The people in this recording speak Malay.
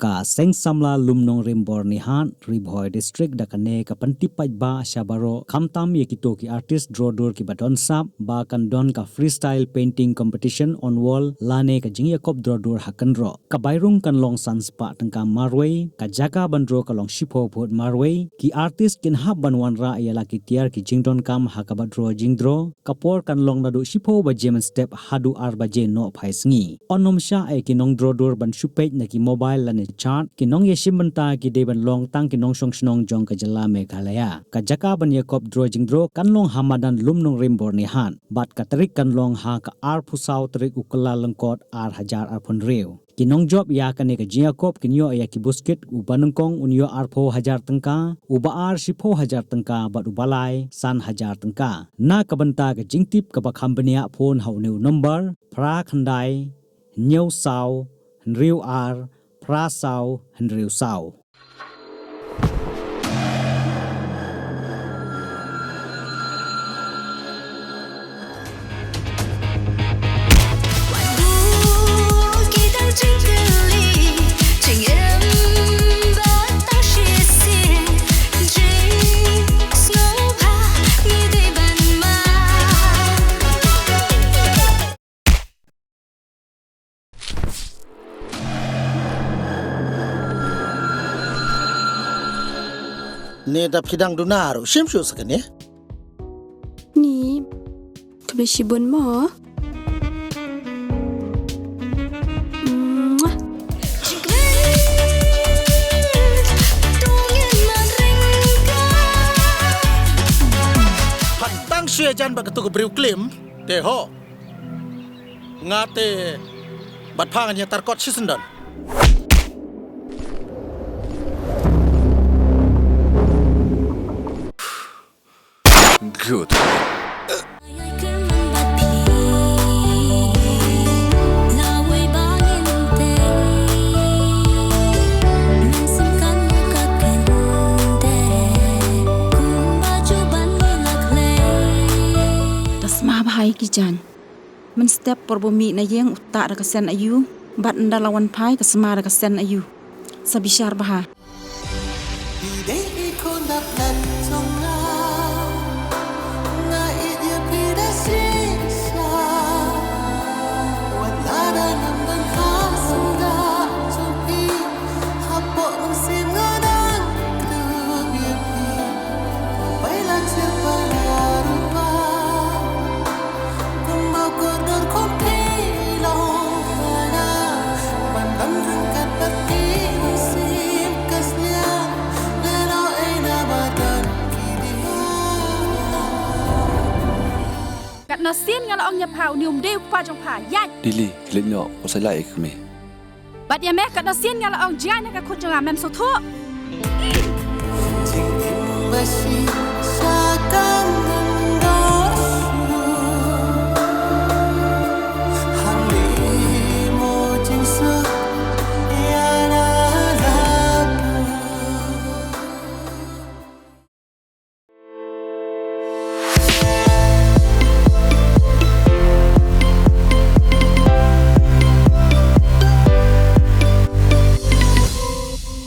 ka seng samla lumnong rimbor nihan ribhoi district dakane ka pantipai ba shabaro khamtam ye kito ki artist drodor ki badon sap ba kan don ka freestyle painting competition on wall lane ka jingya kop drodor hakanro ka bairung kan long sanspa tangka marway ka jaga bandro ka long shipo phot marway ki artist kin hab banwan ra yala ki tiar ki jingdon kam hakabadro jingdro kapor kan long nadu shipo ba jemen step hadu arba je no phaisngi onom sha ai kinong drodor ban shupej na ki mobile lane chart kinong ye shimanta ki deban long tang kinong song snong jong ka jala meghalaya ka jaka ban ye kop dro jingdro kan long hamadan lumnong rimbor ni han bat ka tarik kan long ha ka ar phusau tarik kyllalyngkot ar hajar ar phon reu kinong job ya kane ka jia kop kinyo ya ki busket ubanengkong unyo ar pho hajar tangka uba ar shipho hajar tangka bat ubalai san hajar tangka na kabanta ka jingtip ka ba khambania phone hauneu number phra khandai nyau sau riu ar phra sau riu sau Ni dap hidang dunaru shimshu sakane ni kabeshibon mo Hantang syejan bagatu kebriu klim te ho ngate bat panganya tarkot sisendan Good. Tasma bahai kijan men step porbumi na yeng uta ra kasen ayu bat ndalawan pai kasma ra kasen ayu sabishar baha Nasian ngal ong nyapau nium deu pa jong pa yan Dili, kilinyo, usalai kami. bat ya meh kat nasian ngal ong jian ka khut jong amem so tho